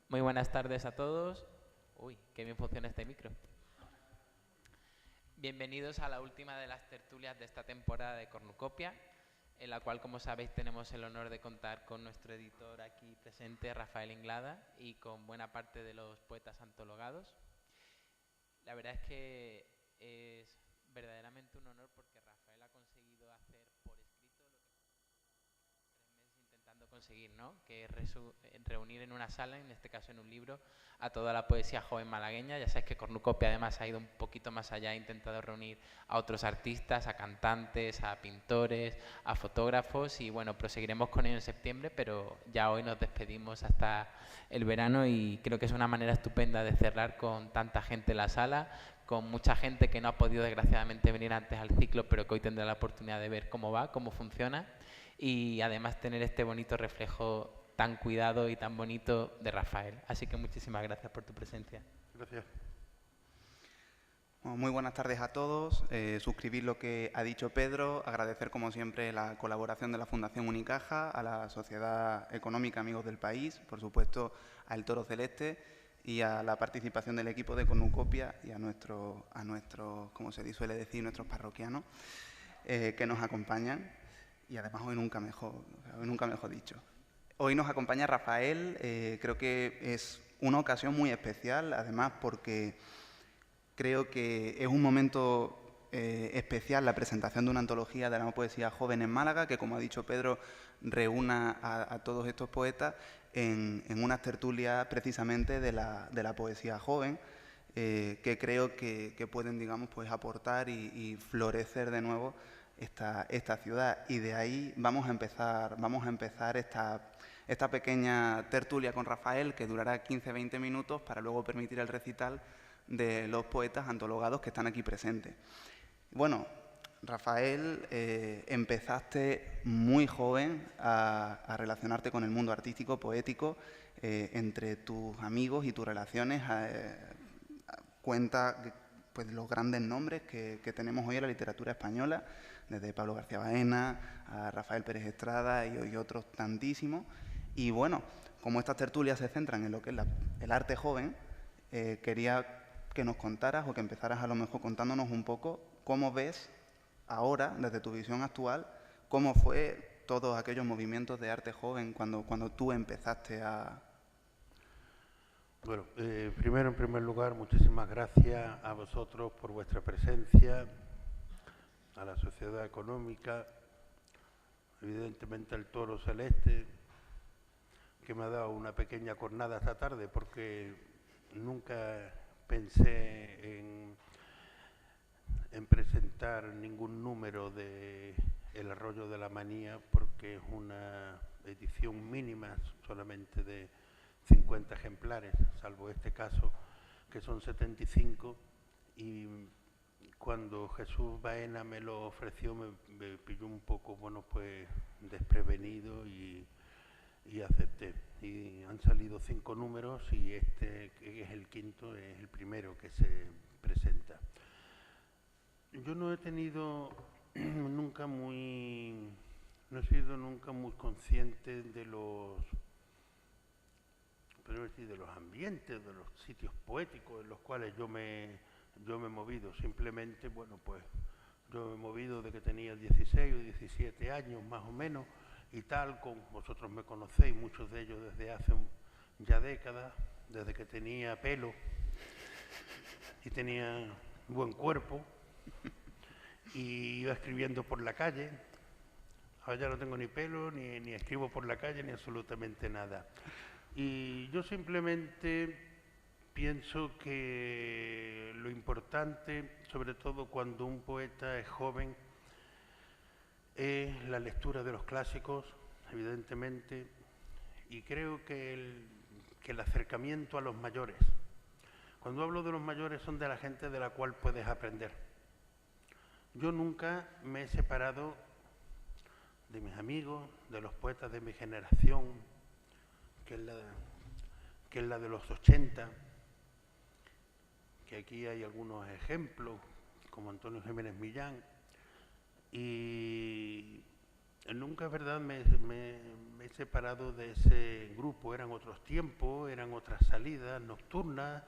Muy buenas tardes a todos. Uy, qué bien funciona este micro. Bienvenidos a la última de las tertulias de esta temporada de Cornucopia, en la cual, como sabéis, tenemos el honor de contar con nuestro editor aquí presente, Rafael Inglada, y con buena parte de los poetas antologados. La verdad es que es verdaderamente un honor porque Rafael ha conseguido hacer por escrito lo que 3 meses intentando conseguir, ¿no? Que es reunir en una sala, en este caso en un libro, a toda la poesía joven malagueña. Ya sabes que Cornucopia además ha ido un poquito más allá, ha intentado reunir a otros artistas, a cantantes, a pintores, a fotógrafos, y bueno, proseguiremos con ello en septiembre, pero ya hoy nos despedimos hasta el verano y creo que es una manera estupenda de cerrar con tanta gente en la sala, con mucha gente que no ha podido desgraciadamente venir antes al ciclo, pero que hoy tendrá la oportunidad de ver cómo va, cómo funciona, y además tener este bonito reflejo tan cuidado y tan bonito de Rafael. Así que muchísimas gracias por tu presencia. Gracias. Bueno, muy buenas tardes a todos. Suscribir lo que ha dicho Pedro, agradecer como siempre la colaboración de la Fundación Unicaja, a la Sociedad Económica Amigos del País, por supuesto al Toro Celeste y a la participación del equipo de Cornucopia y a nuestros, como se suele decir, nuestros parroquianos que nos acompañan. Y además hoy nunca mejor dicho. Hoy nos acompaña Rafael, creo que es una ocasión muy especial, además porque creo que es un momento especial la presentación de una antología de la poesía joven en Málaga, que como ha dicho Pedro, reúna a todos estos poetas en unas tertulias precisamente de la poesía joven, que creo que pueden, digamos, pues aportar y florecer de nuevo esta ciudad. Y de ahí vamos a empezar esta pequeña tertulia con Rafael, que durará 15-20 minutos para luego permitir el recital de los poetas antologados que están aquí presentes. Bueno, Rafael, empezaste muy joven a relacionarte con el mundo artístico, poético, entre tus amigos y tus relaciones. Cuenta pues, los grandes nombres que tenemos hoy en la literatura española, desde Pablo García Baena a Rafael Pérez Estrada y otros tantísimos. Y bueno, como estas tertulias se centran en lo que es el arte joven, quería que nos contaras o que empezaras a lo mejor contándonos un poco cómo ves ahora, desde tu visión actual, cómo fue todos aquellos movimientos de arte joven cuando tú empezaste a... Bueno, primero, en primer lugar, muchísimas gracias a vosotros por vuestra presencia, a la Sociedad Económica, evidentemente al Toro Celeste, que me ha dado una pequeña cornada esta tarde, porque nunca pensé en presentar ningún número de El Arroyo de la Manía, porque es una edición mínima solamente de 50 ejemplares, salvo este caso, que son 75, y cuando Jesús Baena me lo ofreció me pilló un poco, bueno, pues desprevenido y acepté. Y han salido 5 números y este, que es el quinto, es el primero que se presenta. Yo no he tenido nunca muy... no he sido nunca muy consciente de los de los ambientes, de los sitios poéticos en los cuales yo me he movido. Simplemente, bueno, pues yo me he movido de que tenía 16 o 17 años más o menos y tal, con vosotros me conocéis, muchos de ellos desde hace ya décadas, desde que tenía pelo y tenía buen cuerpo y iba escribiendo por la calle. Ahora ya no tengo ni pelo, ni escribo por la calle, ni absolutamente nada. Y yo simplemente pienso que lo importante, sobre todo cuando un poeta es joven, es la lectura de los clásicos, evidentemente, y creo que el acercamiento a los mayores. Cuando hablo de los mayores son de la gente de la cual puedes aprender. Yo nunca me he separado de mis amigos, de los poetas de mi generación, que es la de los 80, que aquí hay algunos ejemplos, como Antonio Jiménez Millán, y nunca es verdad me he separado de ese grupo. Eran otros tiempos, eran otras salidas nocturnas,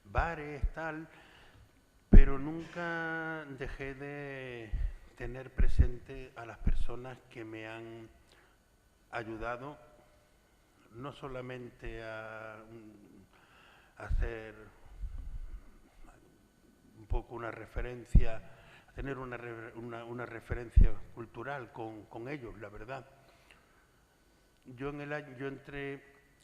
bares, tal, pero nunca dejé de tener presente a las personas que me han ayudado, no solamente a hacer un poco una referencia, a tener una referencia cultural con ellos, la verdad. Yo entré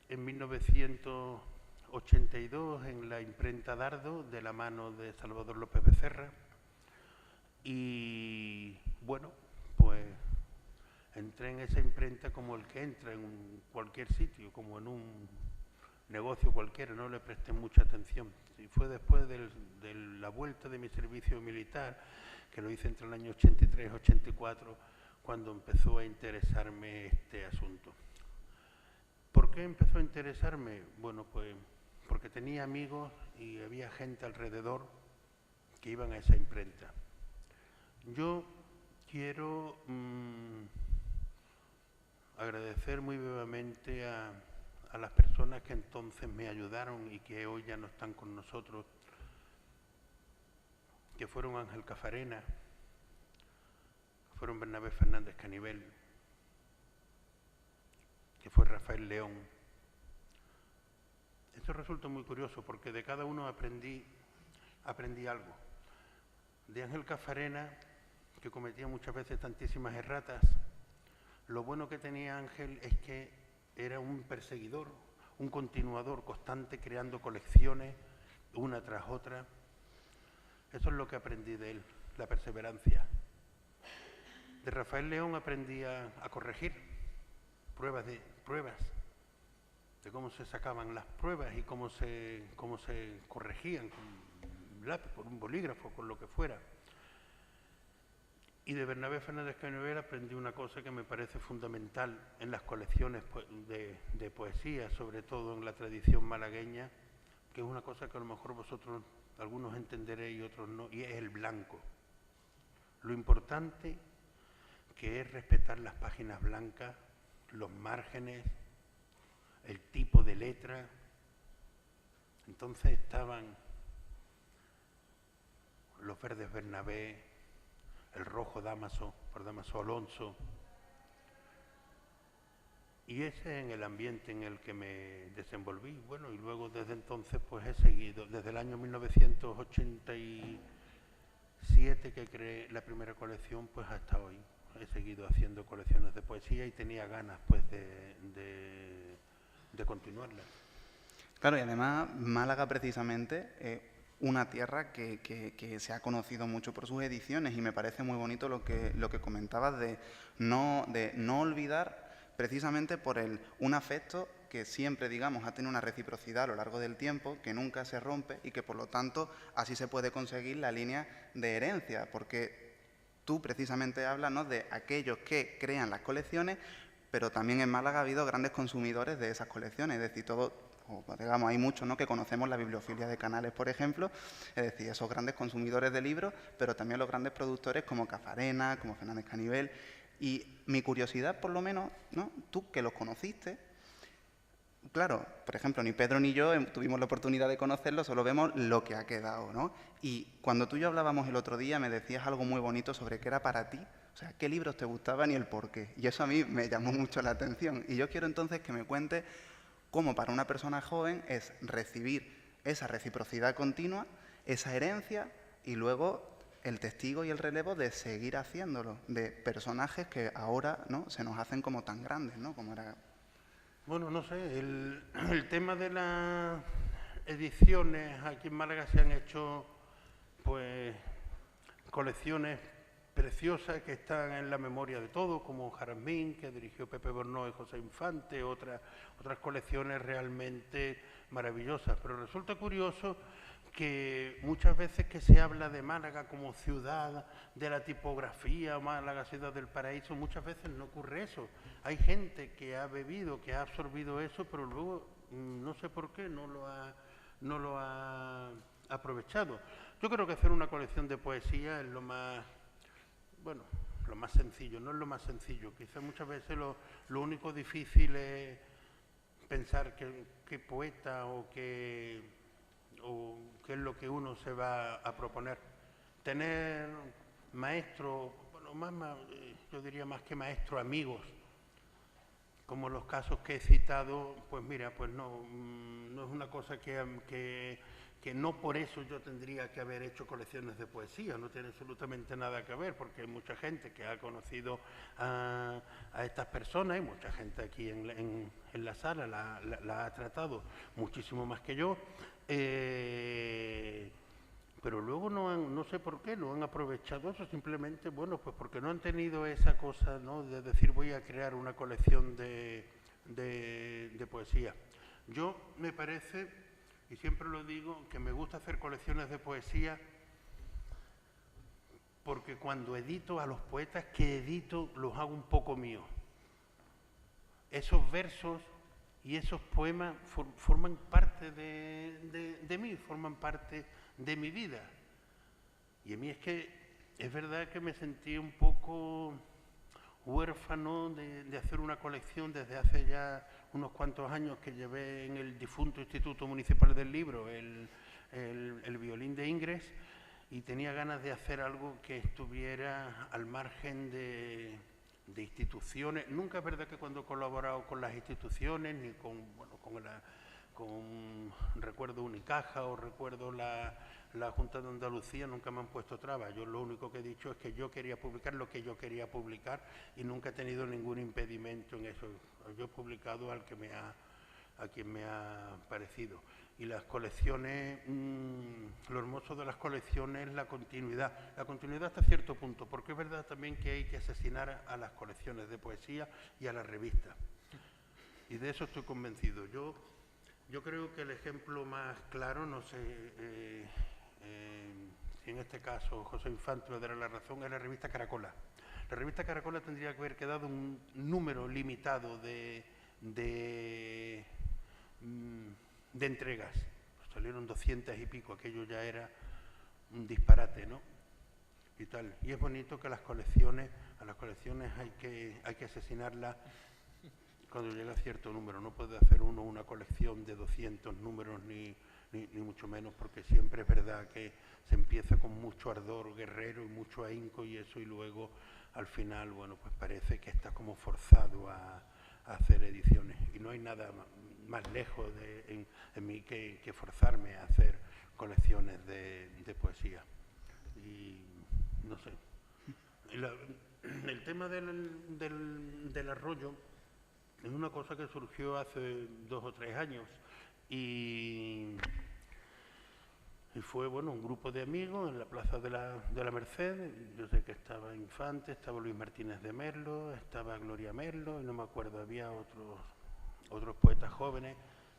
en 1982 en la imprenta Dardo, de la mano de Salvador López Becerra, y bueno, pues entré en esa imprenta como el que entra en cualquier sitio, como en un negocio cualquiera, no le presté mucha atención. Y fue después de la vuelta de mi servicio militar, que lo hice entre el año 83 y 84, cuando empezó a interesarme este asunto. ¿Por qué empezó a interesarme? Bueno, pues porque tenía amigos y había gente alrededor que iban a esa imprenta. Yo quiero agradecer muy vivamente a las personas que entonces me ayudaron y que hoy ya no están con nosotros, que fueron Ángel Cafarena, que fueron Bernabé Fernández Canivel, que fue Rafael León. Esto resulta muy curioso porque de cada uno aprendí algo. De Ángel Cafarena, que cometía muchas veces tantísimas erratas, lo bueno que tenía Ángel es que era un perseguidor, un continuador constante, creando colecciones una tras otra. Eso es lo que aprendí de él, la perseverancia. De Rafael León aprendí a corregir pruebas de cómo se sacaban las pruebas y cómo se corregían con un lápiz, con un bolígrafo, con lo que fuera. Y de Bernabé Fernández Canivel aprendí una cosa que me parece fundamental en las colecciones de poesía, sobre todo en la tradición malagueña, que es una cosa que a lo mejor vosotros, algunos entenderéis y otros no, y es el blanco. Lo importante que es respetar las páginas blancas, los márgenes, el tipo de letra. Entonces estaban los verdes Bernabé, el rojo Dámaso, por Dámaso Alonso, y ese en el ambiente en el que me desenvolví. Bueno, y luego desde entonces pues he seguido, desde el año 1987 que creé la primera colección, pues hasta hoy he seguido haciendo colecciones de poesía y tenía ganas pues de continuarlas. Claro, y además Málaga precisamente una tierra que se ha conocido mucho por sus ediciones, y me parece muy bonito lo que comentabas de no olvidar, precisamente por un afecto que siempre, digamos, ha tenido una reciprocidad a lo largo del tiempo, que nunca se rompe y que por lo tanto así se puede conseguir la línea de herencia, porque tú precisamente hablas, ¿no?, de aquellos que crean las colecciones, pero también en Málaga ha habido grandes consumidores de esas colecciones, es decir, digamos, hay muchos, ¿no?, que conocemos la bibliofilia de Canales, por ejemplo, es decir, esos grandes consumidores de libros, pero también los grandes productores como Cafarena, como Fernández Canivel. Y mi curiosidad, por lo menos, ¿no?, tú que los conociste, claro, por ejemplo, ni Pedro ni yo tuvimos la oportunidad de conocerlo, solo vemos lo que ha quedado, ¿no? Y cuando tú y yo hablábamos el otro día, me decías algo muy bonito sobre qué era para ti, o sea, qué libros te gustaban y el por qué. Y eso a mí me llamó mucho la atención. Y yo quiero entonces que me cuentes cómo para una persona joven es recibir esa reciprocidad continua, esa herencia, y luego el testigo y el relevo de seguir haciéndolo, de personajes que ahora, ¿no?, se nos hacen como tan grandes, ¿no?, como era. Bueno, no sé, el tema de las ediciones, aquí en Málaga se han hecho pues colecciones preciosas que están en la memoria de todos, como Jaramín, que dirigió Pepe Bornó y José Infante, otras colecciones realmente maravillosas. Pero resulta curioso que muchas veces que se habla de Málaga como ciudad de la tipografía, Málaga ciudad del paraíso, muchas veces no ocurre eso. Hay gente que ha bebido, que ha absorbido eso, pero luego no sé por qué no lo ha aprovechado. Yo creo que hacer una colección de poesía es lo más lo más sencillo, no es lo más sencillo. Quizás muchas veces lo único difícil es pensar qué poeta o qué es lo que uno se va a proponer. Tener maestros, bueno, yo diría más que maestros, amigos, como los casos que he citado, pues mira, pues no es una cosa que no por eso yo tendría que haber hecho colecciones de poesía, no tiene absolutamente nada que ver, porque hay mucha gente que ha conocido a estas personas, y mucha gente aquí en la sala la ha tratado muchísimo más que yo, pero luego no sé por qué, no han aprovechado eso, simplemente, bueno, pues porque no han tenido esa cosa, ¿no?, de decir voy a crear una colección de poesía. Yo me parece, y siempre lo digo, que me gusta hacer colecciones de poesía porque cuando edito a los poetas que edito los hago un poco míos. Esos versos y esos poemas forman parte de mí, forman parte de mi vida. Y a mí es verdad que me sentí un poco huérfano de hacer una colección desde hace ya unos cuantos años que llevé en el difunto Instituto Municipal del Libro el violín de Ingres, y tenía ganas de hacer algo que estuviera al margen de instituciones. Nunca es verdad que cuando he colaborado con las instituciones, ni recuerdo Unicaja o recuerdo la Junta de Andalucía, nunca me han puesto trabas. Yo lo único que he dicho es que yo quería publicar lo que yo quería publicar y nunca he tenido ningún impedimento en eso. Yo he publicado a quien me ha parecido. Y las colecciones, lo hermoso de las colecciones es la continuidad hasta cierto punto, porque es verdad también que hay que asesinar a las colecciones de poesía y a las revistas. Y de eso estoy convencido. Yo creo que el ejemplo más claro, no sé si en este caso José Infante me dará la razón, es la revista Caracola. La revista Caracola tendría que haber quedado un número limitado de entregas. Salieron 200 y pico, aquello ya era un disparate, ¿no? Y tal. Y es bonito que a las colecciones hay que asesinarlas cuando llega a cierto número. No puede hacer uno una colección de 200 números ni mucho menos, porque siempre es verdad que se empieza con mucho ardor guerrero y mucho ahínco y eso, y luego al final, bueno, pues parece que está como forzado a hacer ediciones. Y no hay nada más lejos en mí que forzarme a hacer colecciones de poesía. Y no sé. El tema del arroyo es una cosa que surgió hace 2 o 3 años y fue, bueno, un grupo de amigos en la Plaza de la Merced. Yo sé que estaba Infante, estaba Luis Martínez de Merlo, estaba Gloria Merlo y no me acuerdo, había otros poetas jóvenes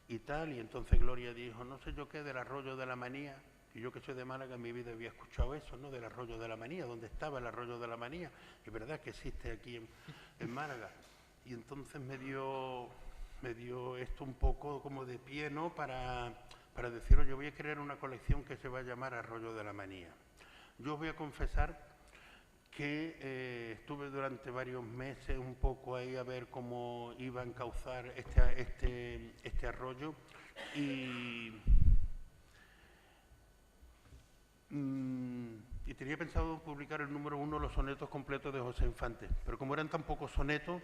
y tal, y entonces Gloria dijo, no sé yo qué, del arroyo de la Manía. Y yo, que soy de Málaga, en mi vida había escuchado eso, ¿no?, del arroyo de la Manía. ¿Dónde estaba el arroyo de la Manía? Es verdad que existe aquí en Málaga. Y entonces me dio esto un poco como de pie, ¿no?, para decir, oye, voy a crear una colección que se va a llamar Arroyo de la Manía. Yo os voy a confesar que estuve durante varios meses un poco ahí a ver cómo iba a encauzar este arroyo y tenía pensado publicar el número 1, los sonetos completos de José Infante, pero como eran tan pocos sonetos,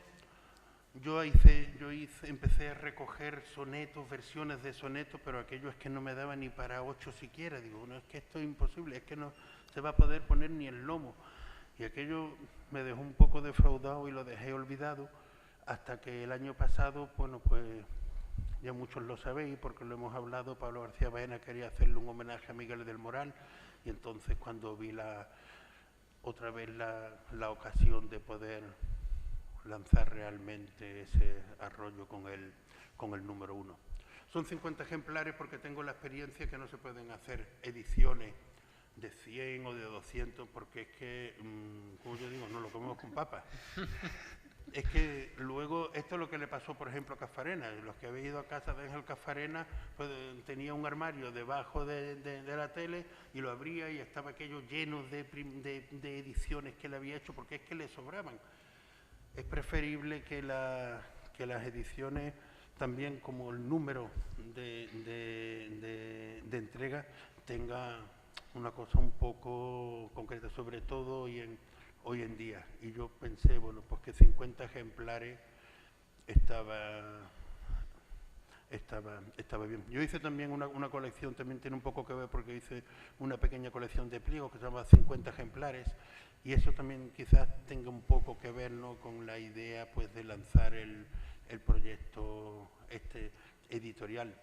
empecé a recoger sonetos, versiones de sonetos, pero aquello es que no me daba ni para 8 siquiera. Digo, no, es que esto es imposible, es que no se va a poder poner ni el lomo. Y aquello me dejó un poco defraudado y lo dejé olvidado, hasta que el año pasado, bueno, pues ya muchos lo sabéis porque lo hemos hablado, Pablo García Baena quería hacerle un homenaje a Miguel del Moral, y entonces cuando vi otra vez la ocasión de poder lanzar realmente ese arroyo con el número 1. Son 50 ejemplares porque tengo la experiencia que no se pueden hacer ediciones de 100 o de 200 porque es que, como yo digo, no lo comemos con papas. Es que luego, esto es lo que le pasó, por ejemplo, a Cafarena. Los que habéis ido a casa de Ángel Cafarena, pues tenía un armario debajo de la tele y lo abría y estaba aquello lleno de ediciones que él había hecho, porque es que le sobraban. Es preferible que las ediciones, también como el número de entrega, tenga una cosa un poco concreta, sobre todo hoy en día. Y yo pensé, bueno, pues que 50 ejemplares estaba bien. Yo hice también una colección, también tiene un poco que ver porque hice una pequeña colección de pliegos que se llama 50 ejemplares, y eso también quizás tenga un poco que ver, ¿no?, con la idea, pues, de lanzar el proyecto editorial,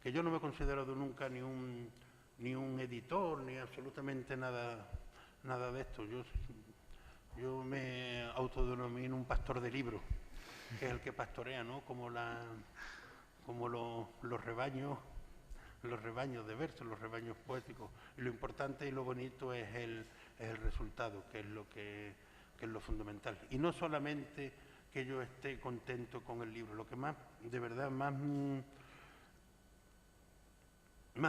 que yo no me he considerado nunca ni un editor, ni absolutamente nada de esto. Yo me autodenomino un pastor de libros, que es el que pastorea, ¿no?, como los rebaños de versos, los rebaños poéticos. Y lo importante y lo bonito es el resultado, que es lo fundamental. Y no solamente que yo esté contento con el libro, lo que más, de verdad, más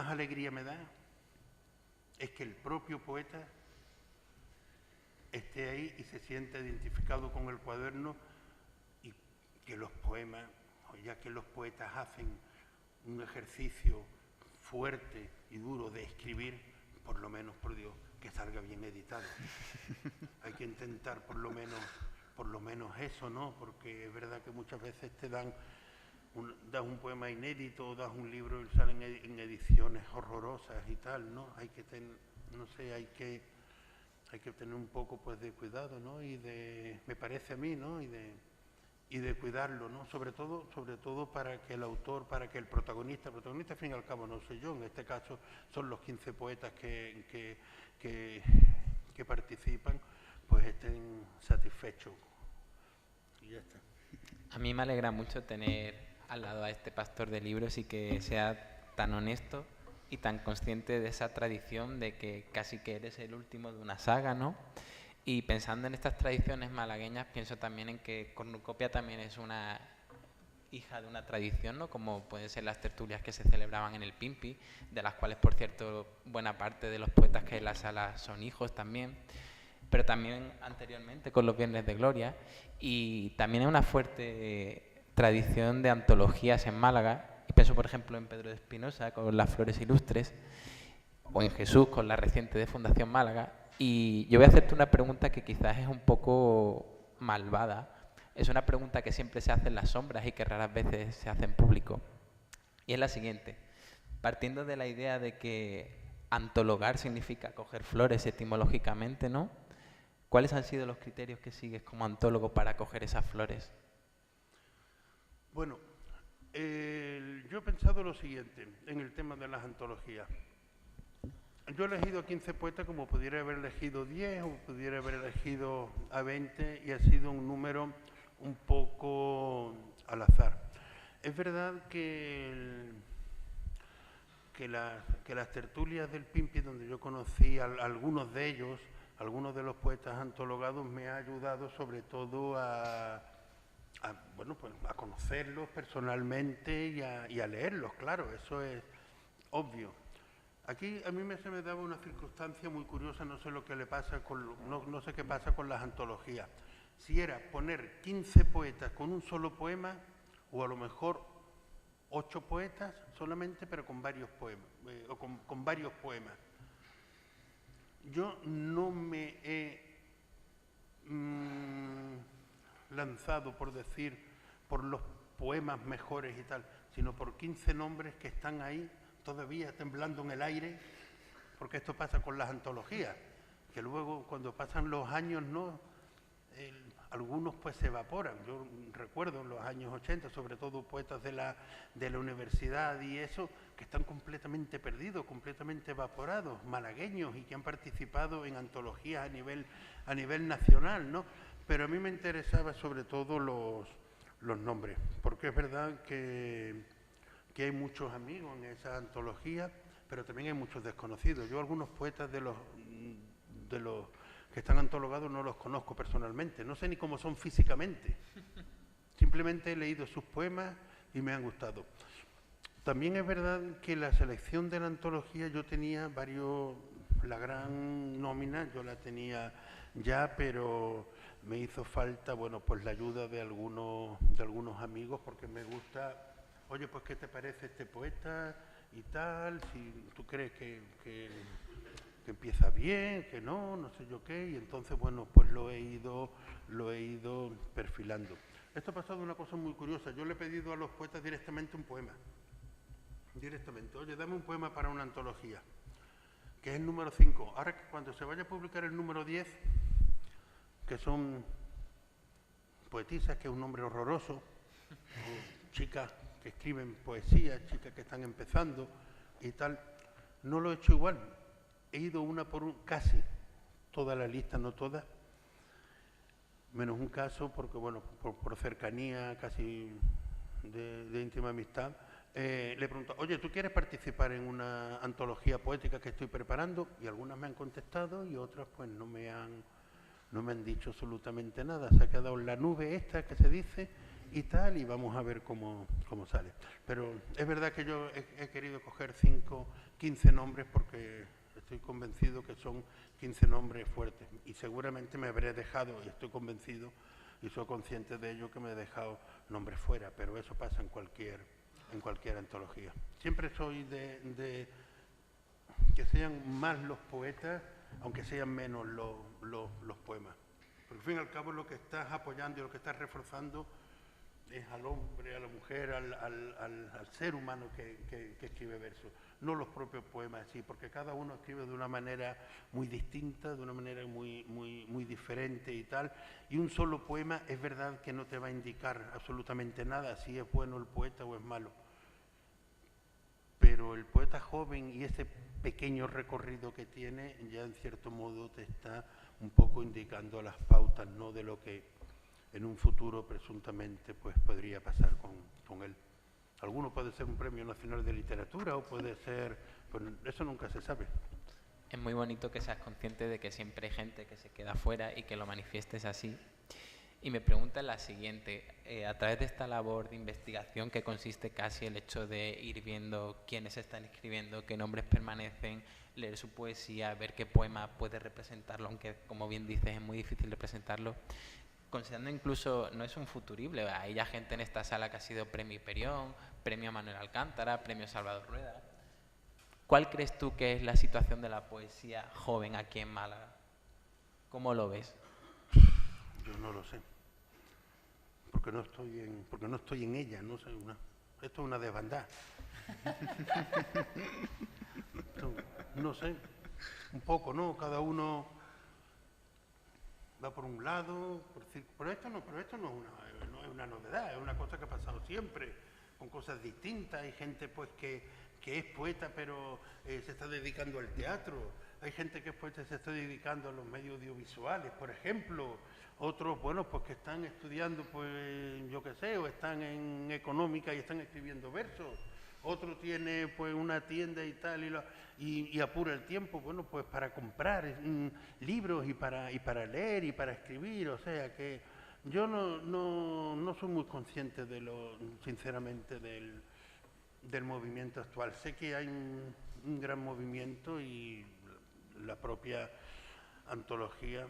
alegría me da es que el propio poeta esté ahí y se sienta identificado con el cuaderno, y que los poemas, ya que los poetas hacen un ejercicio fuerte y duro de escribir, por lo menos, por Dios, que salga bien editado. Hay que intentar por lo menos eso, ¿no? Porque es verdad que muchas veces te das un poema inédito, das un libro y salen en ediciones horrorosas y tal, ¿no? Hay que tener un poco, pues, de cuidado, ¿no? Me parece a mí, ¿no? Y de cuidarlo, ¿no? Sobre todo para que el autor, para que el protagonista al fin y al cabo no soy yo, en este caso son los 15 poetas que participan, pues estén satisfechos. Y ya está. A mí me alegra mucho tener al lado a este pastor de libros y que sea tan honesto y tan consciente de esa tradición de que casi que eres el último de una saga, ¿no? Y pensando en estas tradiciones malagueñas, pienso también en que Cornucopia también es una hija de una tradición, ¿no?, como pueden ser las tertulias que se celebraban en el Pimpi, de las cuales, por cierto, buena parte de los poetas que hay en la sala son hijos también, pero también anteriormente con los Viernes de Gloria, y también hay una fuerte tradición de antologías en Málaga, y pienso, por ejemplo, en Pedro de Espinosa con Las Flores Ilustres, o en Jesús con la reciente de Fundación Málaga. Y yo voy a hacerte una pregunta que quizás es un poco malvada. Es una pregunta que siempre se hace en las sombras y que raras veces se hace en público. Y es la siguiente. Partiendo de la idea de que antologar significa coger flores etimológicamente, ¿no? ¿Cuáles han sido los criterios que sigues como antólogo para coger esas flores? Bueno, yo he pensado lo siguiente en el tema de las antologías. Yo he elegido a 15 poetas como pudiera haber elegido 10 o pudiera haber elegido a 20, y ha sido un número un poco al azar. Es verdad que las tertulias del Pimpi, donde yo conocí a algunos de ellos, algunos de los poetas antologados, me ha ayudado sobre todo a conocerlos personalmente y a leerlos, claro, eso es obvio. Aquí a mí se me daba una circunstancia muy curiosa, no sé lo que le pasa no sé qué pasa con las antologías. Si era poner 15 poetas con un solo poema, o a lo mejor 8 poetas solamente, pero con varios poemas, o con varios poemas. Yo no me he lanzado, por decir, por los poemas mejores y tal, sino por 15 nombres que están ahí todavía temblando en el aire, porque esto pasa con las antologías, que luego cuando pasan los años, ¿no?, algunos pues se evaporan. Yo recuerdo en los años 80, sobre todo poetas de la universidad y eso, que están completamente perdidos, completamente evaporados, malagueños, y que han participado en antologías a nivel nacional, ¿no? Pero a mí me interesaba sobre todo los nombres, porque es verdad que hay muchos amigos en esa antología, pero también hay muchos desconocidos. Yo algunos poetas de los que están antologados no los conozco personalmente, no sé ni cómo son físicamente. Simplemente he leído sus poemas y me han gustado. También es verdad que la selección de la antología yo tenía varios, la gran nómina yo la tenía ya, pero me hizo falta, bueno, pues la ayuda de algunos amigos, porque me gusta, oye, pues ¿qué te parece este poeta y tal? Si tú crees que empieza bien, que no sé yo qué, y entonces, bueno, pues lo he ido perfilando. Esto ha pasado una cosa muy curiosa. Yo le he pedido a los poetas directamente un poema. Directamente. Oye, dame un poema para una antología, que es el número 5. Ahora, cuando se vaya a publicar el número 10, que son poetisas, que es un nombre horroroso, o chicas que escriben poesía, chicas que están empezando y tal, no lo he hecho igual. He ido una por una, casi toda la lista, no toda, menos un caso, porque bueno, por cercanía casi de íntima amistad, le he preguntado, oye, ¿tú quieres participar en una antología poética que estoy preparando? Y algunas me han contestado y otras pues no me han dicho absolutamente nada. Se ha quedado en la nube esta que se dice y tal, y vamos a ver cómo sale. Pero es verdad que yo he querido coger 15 nombres porque estoy convencido que son 15 nombres fuertes, y seguramente me habré dejado, y estoy convencido y soy consciente de ello, que me he dejado nombres fuera, pero eso pasa en cualquier antología. Siempre soy de que sean más los poetas, aunque sean menos los poemas. Porque al fin y al cabo lo que estás apoyando y lo que estás reforzando es al hombre, a la mujer, al ser humano que escribe versos, no los propios poemas, sí, porque cada uno escribe de una manera muy distinta, de una manera muy diferente y tal, y un solo poema es verdad que no te va a indicar absolutamente nada si es bueno el poeta o es malo. Pero el poeta joven y ese pequeño recorrido que tiene ya en cierto modo te está un poco indicando las pautas, ¿no?, de lo que en un futuro presuntamente pues podría pasar con él. Alguno puede ser un premio nacional de literatura o puede ser, pues eso nunca se sabe. Es muy bonito que seas consciente de que siempre hay gente que se queda fuera y que lo manifiestes así. Y me pregunta la siguiente, a través de esta labor de investigación que consiste casi el hecho de ir viendo quiénes están escribiendo, qué nombres permanecen, leer su poesía, ver qué poema puede representarlo, aunque como bien dices es muy difícil representarlo, considerando incluso, no es un futurible, hay ya gente en esta sala que ha sido premio Hiperión, premio Manuel Alcántara, premio Salvador Rueda. ¿Cuál crees tú que es la situación de la poesía joven aquí en Málaga? ¿Cómo lo ves? Yo no lo sé, porque no estoy en ella, no sé, esto es una desbandada. No sé, un poco, ¿no? Cada uno va por un lado, pero esto no es una novedad, es una cosa que ha pasado siempre, con cosas distintas. Hay gente pues que es poeta pero se está dedicando al teatro, hay gente que es poeta y se está dedicando a los medios audiovisuales, por ejemplo, otros, bueno, pues que están estudiando, pues yo qué sé, o están en económica y están escribiendo versos. Otro tiene pues una tienda y tal y apura el tiempo, bueno, pues para comprar libros y para leer y para escribir. O sea que yo no soy muy consciente sinceramente del movimiento actual. Sé que hay un gran movimiento y la propia antología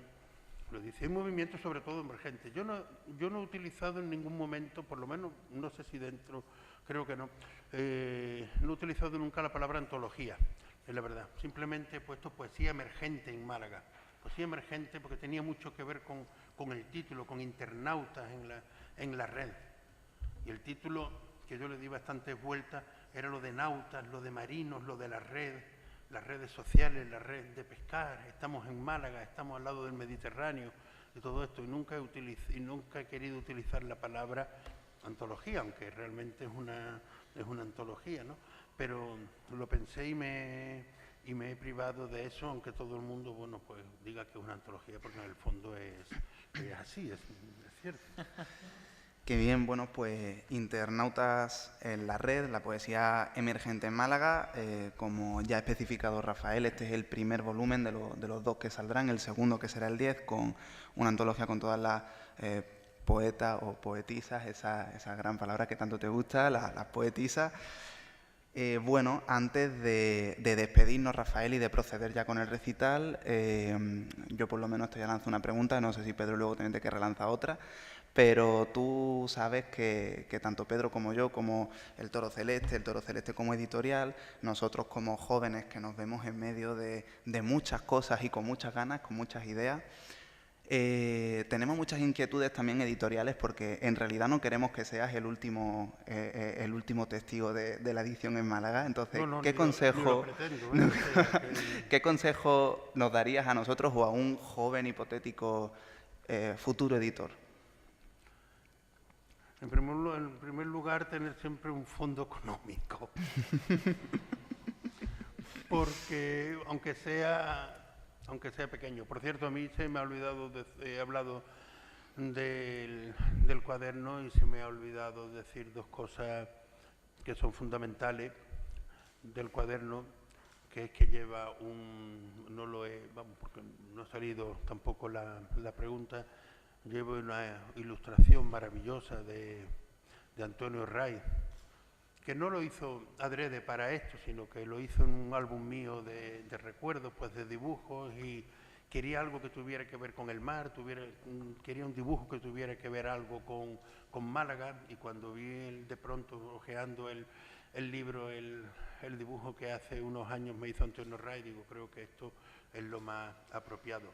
lo dice. Hay movimiento sobre todo emergente. Yo no he utilizado en ningún momento, por lo menos no sé si dentro, creo que no, no he utilizado nunca la palabra antología, es la verdad. Simplemente he puesto poesía emergente en Málaga. Poesía emergente porque tenía mucho que ver con el título, con internautas en la red. Y el título, que yo le di bastantes vueltas, era lo de nautas, lo de marinos, lo de la red, las redes sociales, la red de pescar. Estamos en Málaga, estamos al lado del Mediterráneo y todo esto. Y nunca he querido utilizar la palabra antología, aunque realmente es una antología, ¿no? Pero lo pensé y me he privado de eso, aunque todo el mundo, bueno, pues diga que es una antología, porque en el fondo es así, es cierto. Qué bien, bueno, pues Internautas en la Red, la poesía emergente en Málaga. Como ya ha especificado Rafael, este es el primer volumen de los 2 que saldrán, el segundo que será el 10, con una antología con todas las poetas o poetisas, esa gran palabra que tanto te gusta, las poetisas. Bueno, antes de despedirnos, Rafael, y de proceder ya con el recital, yo por lo menos te lanzo una pregunta, no sé si Pedro luego tiene que relanzar otra, pero tú sabes que tanto Pedro como yo, como el Toro Celeste como editorial, nosotros como jóvenes que nos vemos en medio de muchas cosas y con muchas ganas, con muchas ideas, tenemos muchas inquietudes también editoriales, porque en realidad no queremos que seas el último testigo de la edición en Málaga. Entonces, ¿qué consejo qué consejo nos darías a nosotros o a un joven hipotético futuro editor? En primer lugar, tener siempre un fondo económico. Porque aunque sea pequeño. Por cierto, a mí se me ha olvidado, he hablado del cuaderno y se me ha olvidado decir 2 cosas que son fundamentales del cuaderno, que es que lleva porque no ha salido tampoco la pregunta, lleva una ilustración maravillosa de Antonio Ray, que no lo hizo adrede para esto, sino que lo hizo en un álbum mío de recuerdos, pues de dibujos, y quería algo que tuviera que ver con el mar, quería un dibujo que tuviera que ver algo con Málaga, y cuando vi de pronto ojeando el libro, el dibujo que hace unos años me hizo Antonio Ray, digo, creo que esto es lo más apropiado.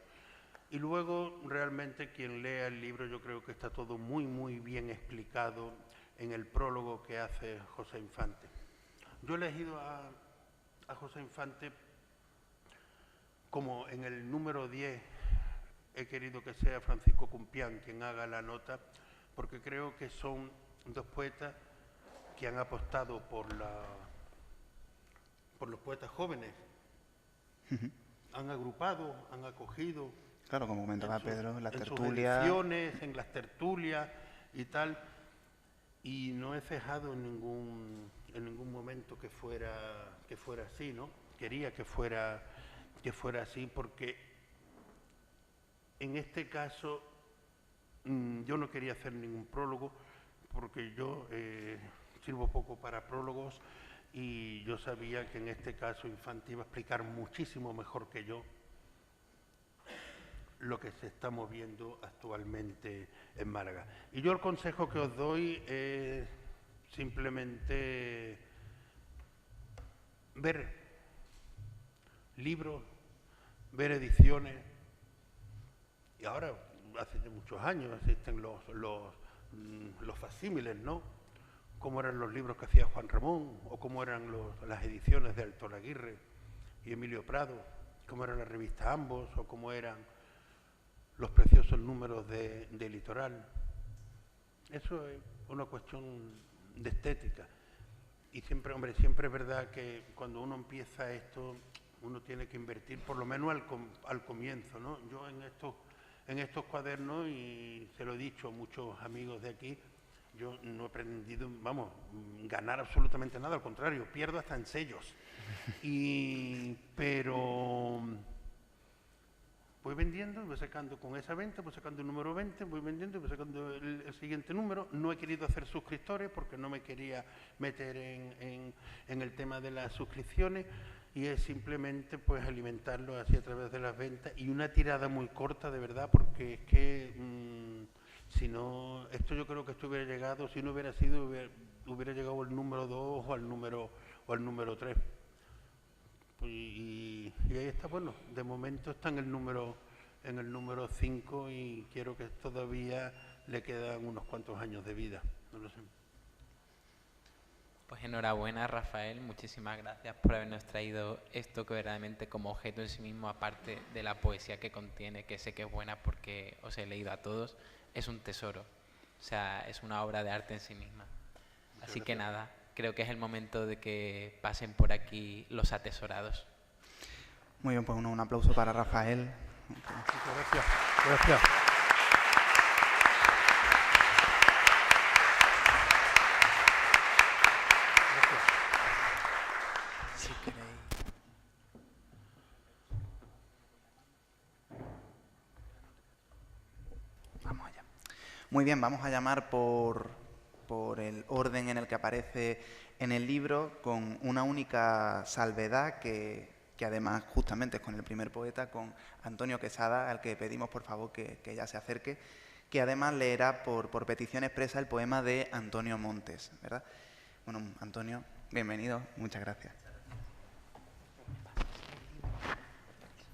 Y luego, realmente, quien lea el libro, yo creo que está todo muy, muy bien explicado en el prólogo que hace José Infante. Yo he elegido a José Infante como en el número 10 he querido que sea Francisco Cumpián quien haga la nota, porque creo que son 2 poetas que han apostado por los poetas jóvenes. Han agrupado, han acogido. Claro, como comentaba Pedro, las tertulias. En sus ediciones, en las tertulias y tal. Y no he cejado en ningún momento que fuera así, ¿no? Quería que fuera así, porque en este caso yo no quería hacer ningún prólogo, porque yo sirvo poco para prólogos, y yo sabía que en este caso Infante iba a explicar muchísimo mejor que yo lo que se está moviendo actualmente en Málaga. Y yo el consejo que os doy es simplemente ver libros, ver ediciones, y ahora, hace muchos años, existen los facsímiles, ¿no? Cómo eran los libros que hacía Juan Ramón, o cómo eran las ediciones de Alto Laguirre y Emilio Prado, cómo era la revista Ambos, o cómo eran los preciosos números de Litoral. Eso es una cuestión de estética. Y siempre, hombre, siempre es verdad que cuando uno empieza esto, uno tiene que invertir, por lo menos al comienzo, ¿no? Yo en estos cuadernos, y se lo he dicho a muchos amigos de aquí, yo no he aprendido, ganar absolutamente nada, al contrario, pierdo hasta en sellos. Pero voy vendiendo, voy sacando con esa venta, voy sacando el número 20, voy vendiendo, voy sacando el siguiente número. No he querido hacer suscriptores porque no me quería meter en el tema de las suscripciones, y es simplemente pues alimentarlo así a través de las ventas, y una tirada muy corta, de verdad, porque es que si no, esto yo creo que esto hubiera llegado, si no hubiera sido, hubiera llegado al número 2 o al número 3. Y ahí está, bueno, de momento está en el número 5, y quiero que todavía le quedan unos cuantos años de vida, no lo sé. Pues enhorabuena, Rafael, muchísimas gracias por habernos traído esto, que verdaderamente como objeto en sí mismo, aparte de la poesía que contiene, que sé que es buena porque os he leído a todos, es un tesoro, o sea, es una obra de arte en sí misma. Así que nada, creo que es el momento de que pasen por aquí los atesorados. Muy bien, pues un aplauso para Rafael. Muchas gracias. Gracias. Muy bien, vamos a llamar por el orden en el que aparece en el libro, con una única salvedad que además justamente es con el primer poeta, con Antonio Quesada, al que pedimos por favor que ya se acerque, que además leerá por petición expresa el poema de Antonio Montes, ¿verdad? Bueno, Antonio, bienvenido, muchas gracias.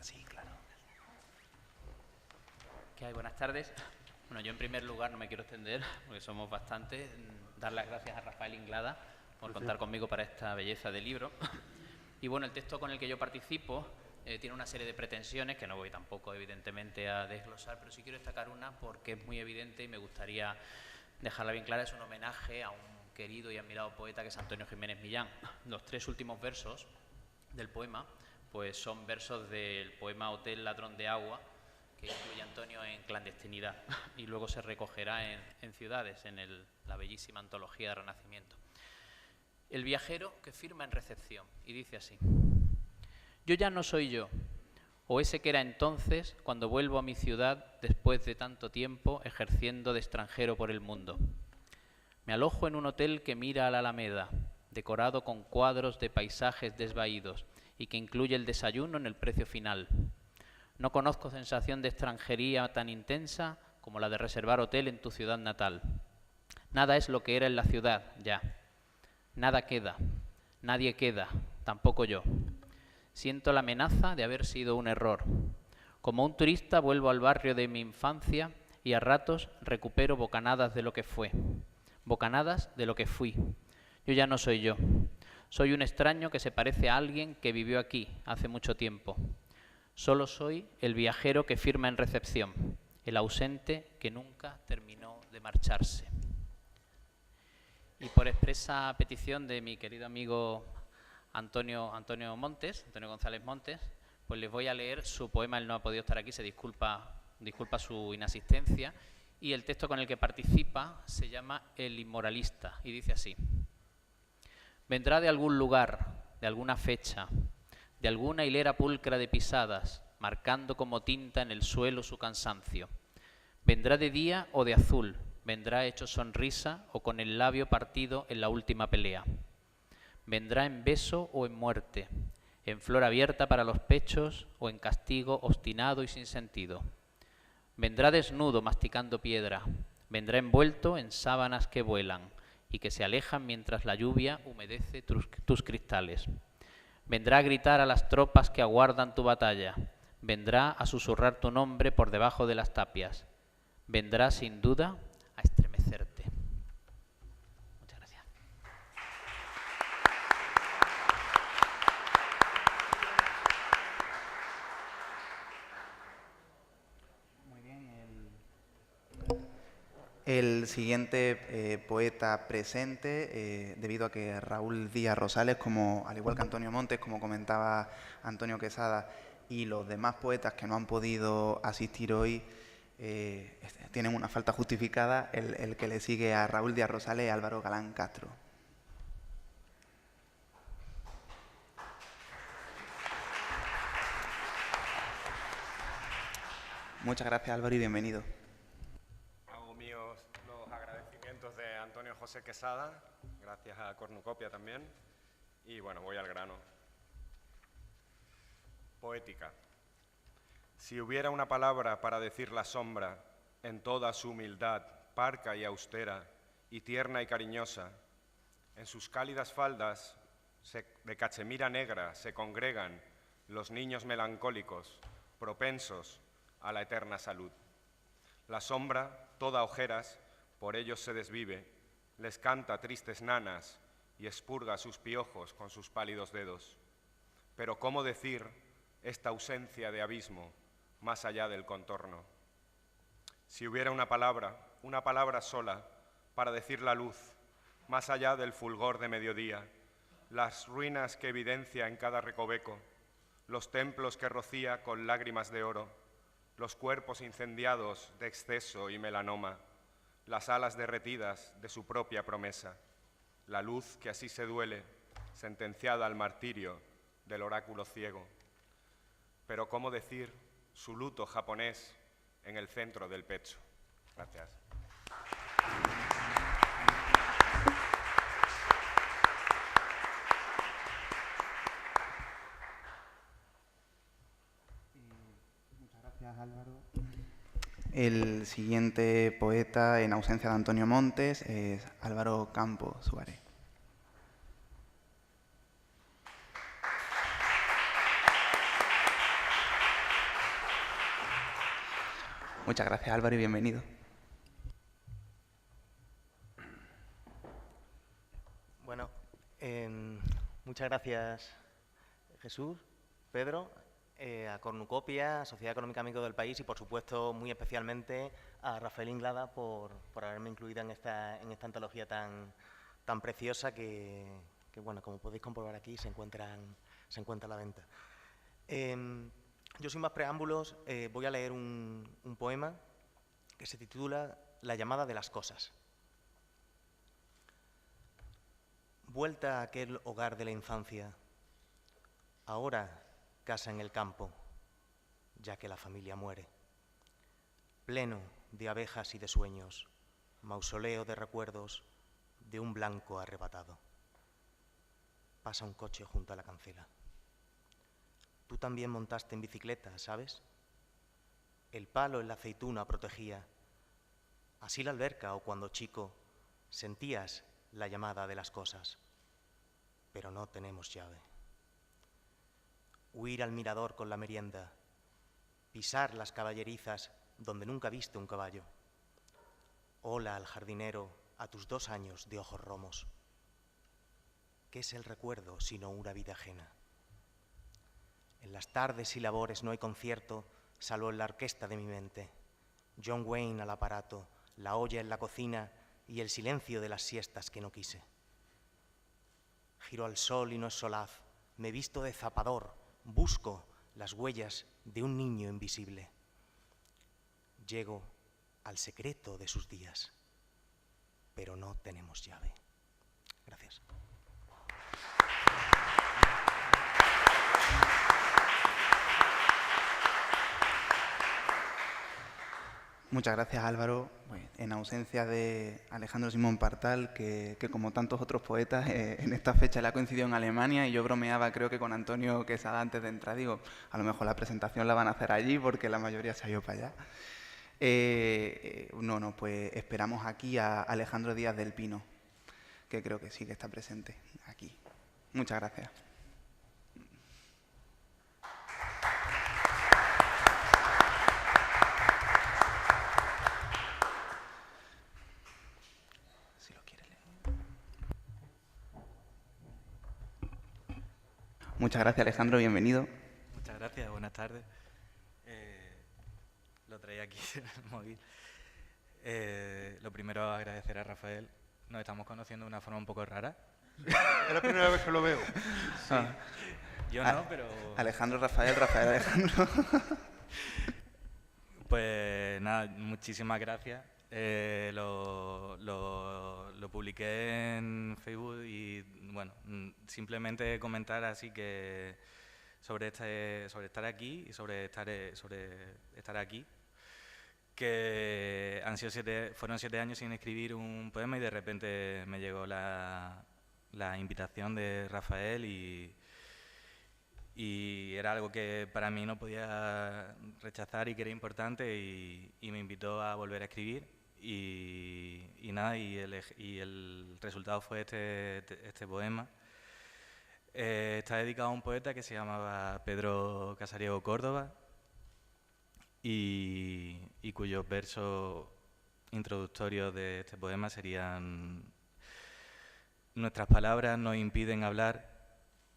Sí, claro. ¿Qué hay? Buenas tardes. Bueno, yo en primer lugar no me quiero extender, porque somos bastantes. Dar las gracias a Rafael Inglada por contar conmigo para esta belleza de libro. Y bueno, el texto con el que yo participo tiene una serie de pretensiones que no voy tampoco evidentemente a desglosar, pero sí quiero destacar una porque es muy evidente y me gustaría dejarla bien clara. Es un homenaje a un querido y admirado poeta que es Antonio Jiménez Millán. Los 3 últimos versos del poema pues son versos del poema Hotel Ladrón de Agua, que incluye Antonio en Clandestinidad, y luego se recogerá en Ciudades, en la bellísima antología de Renacimiento. El viajero que firma en recepción, y dice así: yo ya no soy yo, o ese que era entonces cuando vuelvo a mi ciudad después de tanto tiempo ejerciendo de extranjero por el mundo. Me alojo en un hotel que mira a la Alameda, decorado con cuadros de paisajes desvaídos y que incluye el desayuno en el precio final. No conozco sensación de extranjería tan intensa como la de reservar hotel en tu ciudad natal. Nada es lo que era en la ciudad, ya. Nada queda, nadie queda, tampoco yo. Siento la amenaza de haber sido un error. Como un turista vuelvo al barrio de mi infancia y a ratos recupero bocanadas de lo que fue, bocanadas de lo que fui. Yo ya no soy yo. Soy un extraño que se parece a alguien que vivió aquí hace mucho tiempo. Solo soy el viajero que firma en recepción, el ausente que nunca terminó de marcharse. Y por expresa petición de mi querido amigo Antonio González Montes, pues les voy a leer su poema. Él no ha podido estar aquí, se disculpa su inasistencia, y el texto con el que participa se llama El Inmoralista, y dice así: vendrá de algún lugar, de alguna fecha, de alguna hilera pulcra de pisadas, marcando como tinta en el suelo su cansancio. Vendrá de día o de azul, vendrá hecho sonrisa o con el labio partido en la última pelea. Vendrá en beso o en muerte, en flor abierta para los pechos o en castigo obstinado y sin sentido. Vendrá desnudo masticando piedra, vendrá envuelto en sábanas que vuelan y que se alejan mientras la lluvia humedece tus cristales. Vendrá a gritar a las tropas que aguardan tu batalla, vendrá a susurrar tu nombre por debajo de las tapias, vendrá sin duda a estremecerte. Muchas gracias. Muy bien. El siguiente poeta presente, debido a que Raúl Díaz Rosales, al igual que Antonio Montes, como comentaba Antonio Quesada, y los demás poetas que no han podido asistir hoy, tienen una falta justificada, el que le sigue a Raúl Díaz Rosales es Álvaro Galán Castro. Muchas gracias, Álvaro, y bienvenido. Hago míos los agradecimientos de Antonio José Quesada, gracias a Cornucopia también, y bueno, voy al grano. Poética. Si hubiera una palabra para decir la sombra, en toda su humildad, parca y austera, y tierna y cariñosa, en sus cálidas faldas de cachemira negra se congregan los niños melancólicos, propensos a la eterna salud. La sombra, toda ojeras, por ellos se desvive, les canta tristes nanas y expurga sus piojos con sus pálidos dedos. Pero ¿cómo decir esta ausencia de abismo más allá del contorno? Si hubiera una palabra sola para decir la luz, más allá del fulgor de mediodía, las ruinas que evidencia en cada recoveco, los templos que rocía con lágrimas de oro, los cuerpos incendiados de exceso y melanoma, las alas derretidas de su propia promesa, la luz que así se duele, sentenciada al martirio del oráculo ciego. Pero ¿cómo decir su luto japonés en el centro del pecho? Gracias. Álvaro. El siguiente poeta, en ausencia de Antonio Montes, es Álvaro Campo Suárez. Muchas gracias, Álvaro, y bienvenido. Bueno, muchas gracias, Jesús, Pedro, a Cornucopia, Sociedad Económica Amigos del País y, por supuesto, muy especialmente a Rafael Inglada por haberme incluido en esta antología tan preciosa que, bueno, como podéis comprobar aquí, se encuentra a la venta. Yo, sin más preámbulos, voy a leer un poema que se titula La llamada de las cosas. Vuelta a aquel hogar de la infancia, ahora casa en el campo, ya que la familia muere. Pleno de abejas y de sueños, mausoleo de recuerdos de un blanco arrebatado. Pasa un coche junto a la cancela. Tú también montaste en bicicleta, ¿sabes? El palo en la aceituna protegía. Así la alberca o cuando chico sentías la llamada de las cosas, pero no tenemos llave. Huir al mirador con la merienda, pisar las caballerizas donde nunca viste un caballo. Hola al jardinero a tus 2 años de ojos romos. ¿Qué es el recuerdo sino una vida ajena? En las tardes y labores no hay concierto, salvo en la orquesta de mi mente. John Wayne al aparato, la olla en la cocina y el silencio de las siestas que no quise. Giro al sol y no es solaz, me visto de zapador, busco las huellas de un niño invisible. Llego al secreto de sus días, pero no tenemos llave. Gracias. Muchas gracias, Álvaro. Bueno, en ausencia de Alejandro Simón Partal, que como tantos otros poetas, en esta fecha le ha coincidido en Alemania, y yo bromeaba, creo que con Antonio Quesada antes de entrar, digo, a lo mejor la presentación la van a hacer allí porque la mayoría se ha ido para allá. Pues esperamos aquí a Alejandro Díaz del Pino, que creo que sí que está presente aquí. Muchas gracias. Muchas gracias, Alejandro, bienvenido. Muchas gracias, buenas tardes. Lo traía aquí en el móvil. Lo primero, agradecer a Rafael. Nos estamos conociendo de una forma un poco rara. Es la primera vez que lo veo. Sí. Yo no, pero... Alejandro, Rafael, Alejandro. Pues nada, muchísimas gracias. Lo publiqué en Facebook y, bueno, simplemente comentar así que sobre estar aquí y sobre estar aquí, que fueron 7 años sin escribir un poema y de repente me llegó la invitación de Rafael y era algo que para mí no podía rechazar y que era importante y me invitó a volver a escribir y nada, y el resultado fue este poema. Está dedicado a un poeta que se llamaba Pedro Casariego Córdoba y cuyos versos introductorios de este poema serían: nuestras palabras nos impiden hablar,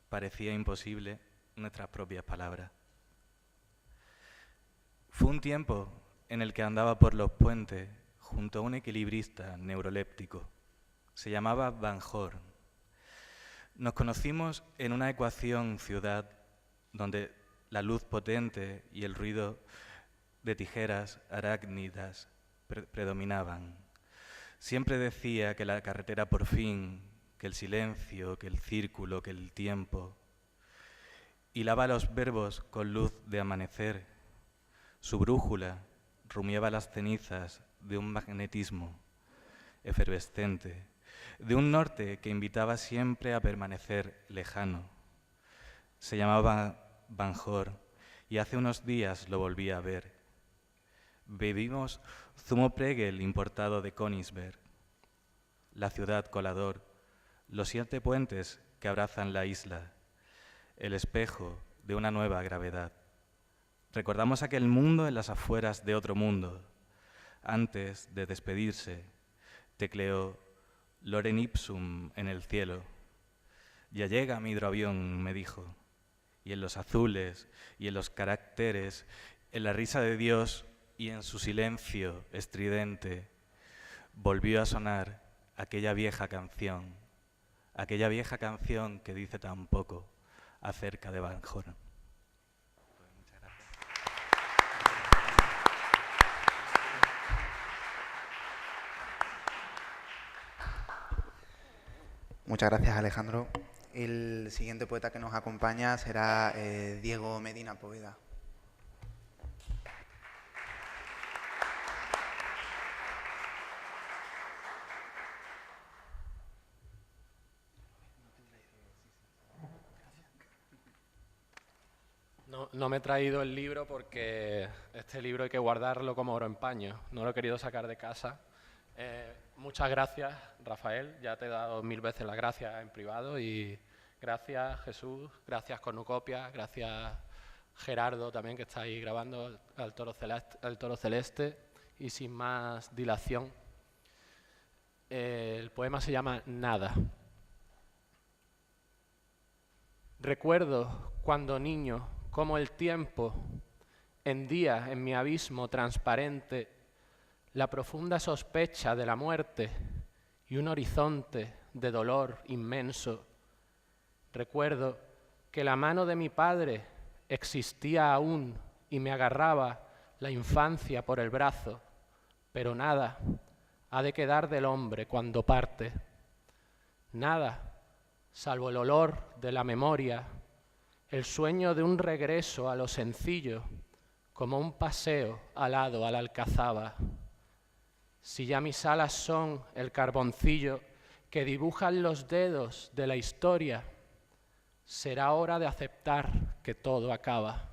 parecía imposible nuestras propias palabras. Fue un tiempo en el que andaba por los puentes junto a un equilibrista neuroléptico. Se llamaba Van Horn. Nos conocimos en una ecuación ciudad donde la luz potente y el ruido de tijeras arácnidas predominaban. Siempre decía que la carretera por fin, que el silencio, que el círculo, que el tiempo. Hilaba los verbos con luz de amanecer. Su brújula rumiaba las cenizas de un magnetismo efervescente, de un norte que invitaba siempre a permanecer lejano. Se llamaba Banjor y hace unos días lo volví a ver. Bebimos zumo Pregel importado de Königsberg, la ciudad colador, los 7 puentes que abrazan la isla, el espejo de una nueva gravedad. Recordamos aquel mundo en las afueras de otro mundo. Antes de despedirse, tecleó Lorem Ipsum en el cielo. Ya llega mi hidroavión, me dijo, y en los azules y en los caracteres, en la risa de Dios y en su silencio estridente, volvió a sonar aquella vieja canción que dice tan poco acerca de Banjor. Muchas gracias, Alejandro. El siguiente poeta que nos acompaña será Diego Medina Poveda. No me he traído el libro porque este libro hay que guardarlo como oro en paño. No lo he querido sacar de casa. Muchas gracias, Rafael. Ya te he dado 1000 veces las gracias en privado. Y gracias, Jesús. Gracias, Cornucopia. Gracias, Gerardo, también, que está ahí grabando al Toro Celeste. Y sin más dilación, el poema se llama Nada. Recuerdo cuando niño cómo el tiempo hendía en mi abismo transparente la profunda sospecha de la muerte y un horizonte de dolor inmenso. Recuerdo que la mano de mi padre existía aún y me agarraba la infancia por el brazo, pero nada ha de quedar del hombre cuando parte. Nada, salvo el olor de la memoria, el sueño de un regreso a lo sencillo, como un paseo alado a la alcazaba. Si ya mis alas son el carboncillo que dibujan los dedos de la historia, será hora de aceptar que todo acaba.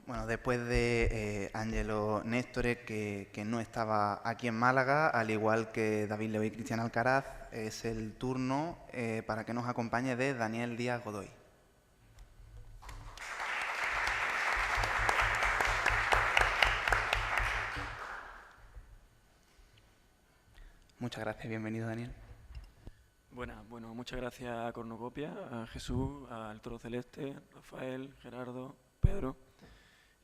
Bueno, después de Ángelo Néstore, que no estaba aquí en Málaga, al igual que David Leo y Cristian Alcaraz, es el turno para que nos acompañe de Daniel Díaz Godoy. Muchas gracias, bienvenido, Daniel. Bueno, muchas gracias a Cornucopia, a Jesús, al Toro Celeste, Rafael, Gerardo, Pedro.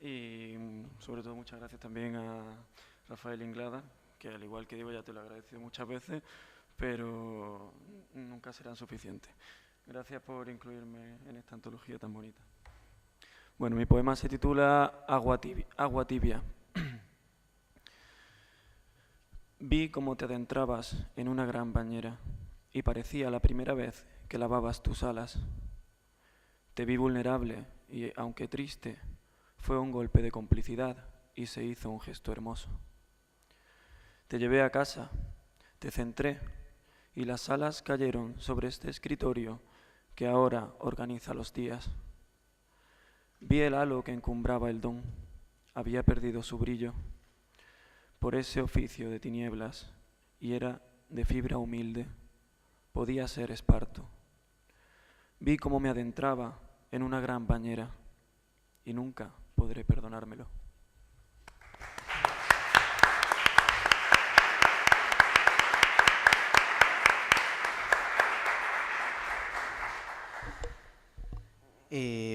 Y sobre todo muchas gracias también a Rafael Inglada, que al igual que digo ya te lo he agradecido muchas veces, pero nunca serán suficientes. Gracias por incluirme en esta antología tan bonita. Bueno, mi poema se titula Agua tibia. Vi cómo te adentrabas en una gran bañera y parecía la primera vez que lavabas tus alas. Te vi vulnerable y, aunque triste, fue un golpe de complicidad y se hizo un gesto hermoso. Te llevé a casa, te centré y las alas cayeron sobre este escritorio que ahora organiza los días. Vi el halo que encumbraba el don, había perdido su brillo por ese oficio de tinieblas y era de fibra humilde, podía ser esparto. Vi cómo me adentraba en una gran bañera y nunca podré perdonármelo.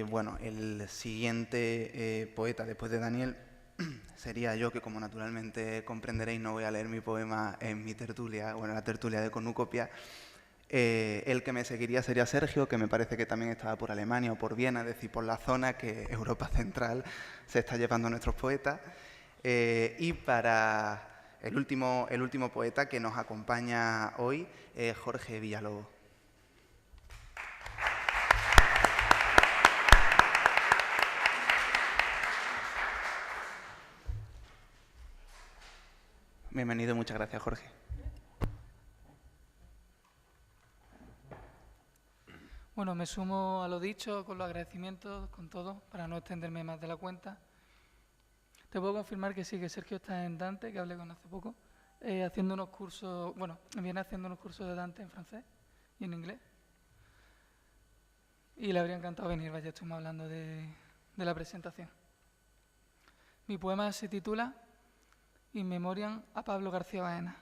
Bueno, el siguiente poeta después de Daniel sería yo, que como naturalmente comprenderéis no voy a leer mi poema en mi tertulia, bueno, la tertulia de Cornucopia. El que me seguiría sería Sergio, que me parece que también estaba por Alemania o por Viena, es decir, por la zona que Europa Central se está llevando a nuestros poetas. Y para el último poeta que nos acompaña hoy es Jorge Villalobos. Bienvenido, muchas gracias, Jorge. Bueno, me sumo a lo dicho, con los agradecimientos, con todo, para no extenderme más de la cuenta. Te puedo confirmar que sí, que Sergio está en Dante, que hablé con hace poco, haciendo unos cursos, bueno, viene haciendo unos cursos de Dante en francés y en inglés. Y le habría encantado venir, vaya, estuvimos hablando de la presentación. Mi poema se titula In Memoriam a Pablo García Baena.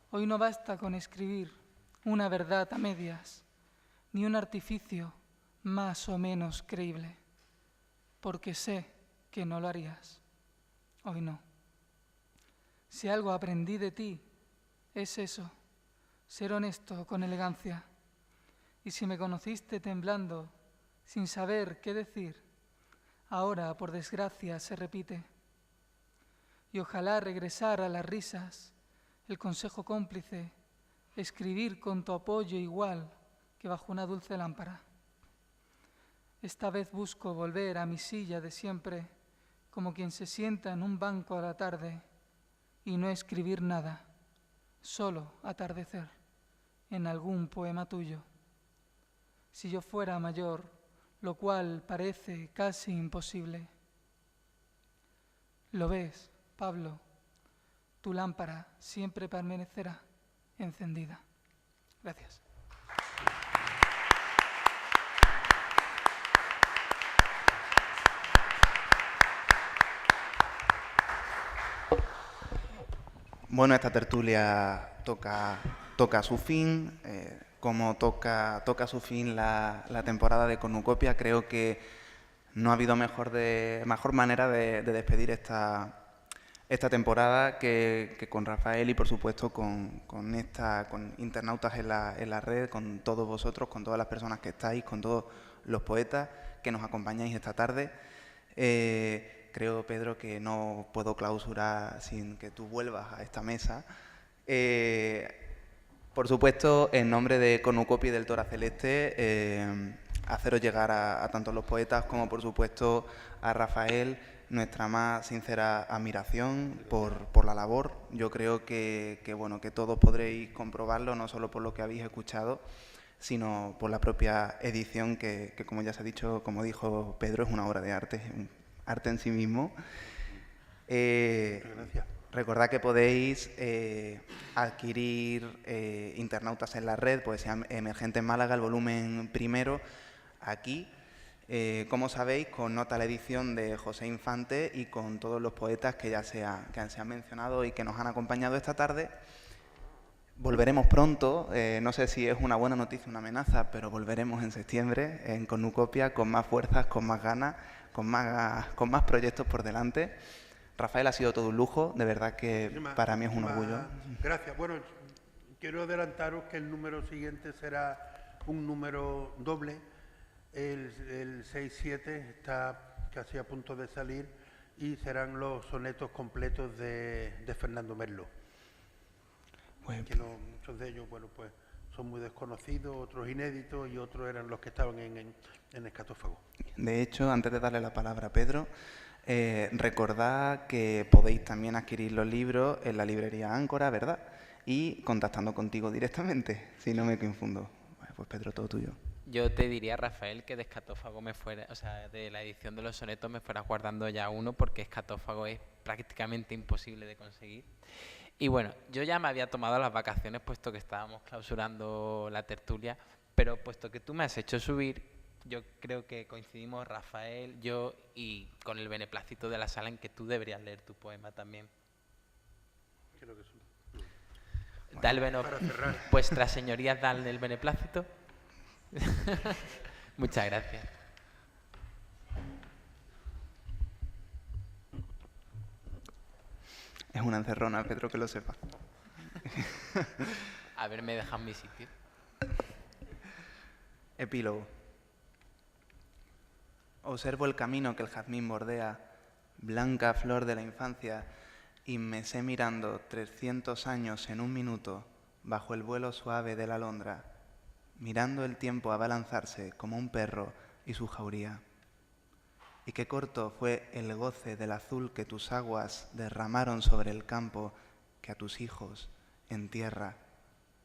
Hoy no basta con escribir una verdad a medias, ni un artificio más o menos creíble, porque sé que no lo harías. Hoy no. Si algo aprendí de ti, es eso, ser honesto con elegancia. Y si me conociste temblando, sin saber qué decir, ahora, por desgracia, se repite. Y ojalá regresar a las risas, el consejo cómplice, escribir con tu apoyo igual que bajo una dulce lámpara. Esta vez busco volver a mi silla de siempre, como quien se sienta en un banco a la tarde, y no escribir nada, solo atardecer en algún poema tuyo. Si yo fuera mayor, lo cual parece casi imposible. ¿Lo ves, Pablo? Tu lámpara siempre permanecerá encendida. Gracias. Bueno, esta tertulia toca su fin. Como toca su fin la temporada de Cornucopia, creo que no ha habido mejor manera de despedir esta temporada que con Rafael y, por supuesto, con internautas en la red, con todos vosotros, con todas las personas que estáis, con todos los poetas que nos acompañáis esta tarde. Creo, Pedro, que no puedo clausurar sin que tú vuelvas a esta mesa. Por supuesto, en nombre de Cornucopia y del Tora Celeste, haceros llegar a tanto los poetas como, por supuesto, a Rafael, nuestra más sincera admiración por la labor. Yo creo que todos podréis comprobarlo, no solo por lo que habéis escuchado, sino por la propia edición que, como ya se ha dicho, como dijo Pedro, es una obra de arte, un arte en sí mismo. Gracias. Recordad que podéis adquirir Internautas en la Red, Poesía Emergente en Málaga, el volumen primero, aquí, como sabéis, con nota a la edición de José Infante y con todos los poetas que ya se han mencionado y que nos han acompañado esta tarde. Volveremos pronto, no sé si es una buena noticia o una amenaza, pero volveremos en septiembre en Cornucopia con más fuerzas, con más ganas, con más proyectos por delante. Rafael, ha sido todo un lujo, de verdad que para mí es un orgullo. Gracias. Bueno, quiero adelantaros que el número siguiente será un número doble. El 6-7 está casi a punto de salir y serán los sonetos completos de Fernando Merlo. Que muchos de ellos, bueno, pues son muy desconocidos, otros inéditos y otros eran los que estaban en Escatófago. De hecho, antes de darle la palabra a Pedro, recordad que podéis también adquirir los libros en la librería Áncora, ¿verdad? Y contactando contigo directamente, si no me confundo. Bueno, pues Pedro, todo tuyo. Yo te diría, Rafael, que de Escatófago de la edición de los sonetos me fueras guardando ya uno, porque Escatófago es prácticamente imposible de conseguir. Y bueno, yo ya me había tomado las vacaciones, puesto que estábamos clausurando la tertulia, pero puesto que tú me has hecho subir, yo creo que coincidimos, Rafael, yo, y con el beneplácito de la sala en que tú deberías leer tu poema también. Creo que sí. Vuestras señorías dan el beneplácito. Muchas gracias. Es una encerrona, Pedro, que lo sepa. Haberme dejado en mi sitio. Epílogo. Observo el camino que el jazmín bordea, blanca flor de la infancia, y me sé mirando 300 años en un minuto bajo el vuelo suave de la alondra, mirando el tiempo abalanzarse como un perro y su jauría. y qué corto fue el goce del azul que tus aguas derramaron sobre el campo que a tus hijos entierra,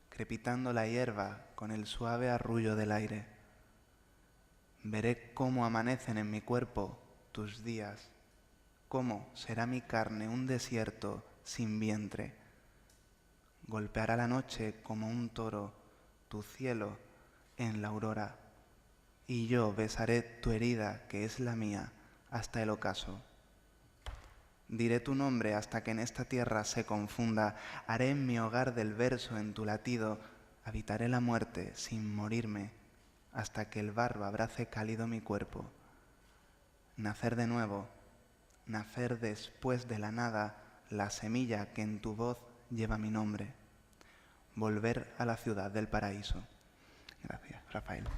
crepitando la hierba con el suave arrullo del aire. Veré cómo amanecen en mi cuerpo tus días, cómo será mi carne un desierto sin vientre. Golpeará la noche como un toro tu cielo en la aurora, y yo besaré tu herida que es la mía hasta el ocaso. Diré tu nombre hasta que en esta tierra se confunda, haré en mi hogar del verso en tu latido, habitaré la muerte sin morirme hasta que el barro abrace cálido mi cuerpo. Nacer de nuevo, nacer después de la nada, la semilla que en tu voz lleva mi nombre. Volver a la ciudad del paraíso. Gracias, Rafael.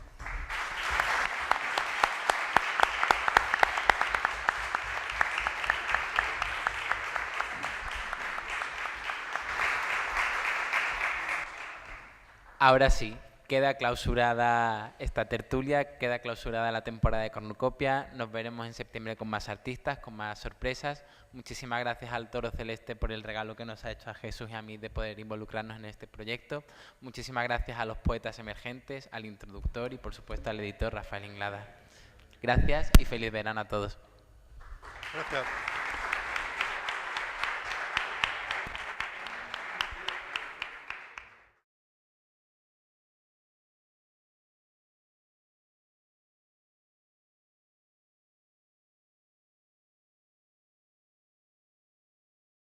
Ahora sí, queda clausurada esta tertulia, queda clausurada la temporada de Cornucopia. Nos veremos en septiembre con más artistas, con más sorpresas. Muchísimas gracias al Toro Celeste por el regalo que nos ha hecho a Jesús y a mí de poder involucrarnos en este proyecto. Muchísimas gracias a los poetas emergentes, al introductor y por supuesto al editor Rafael Inglada. Gracias y feliz verano a todos. Gracias.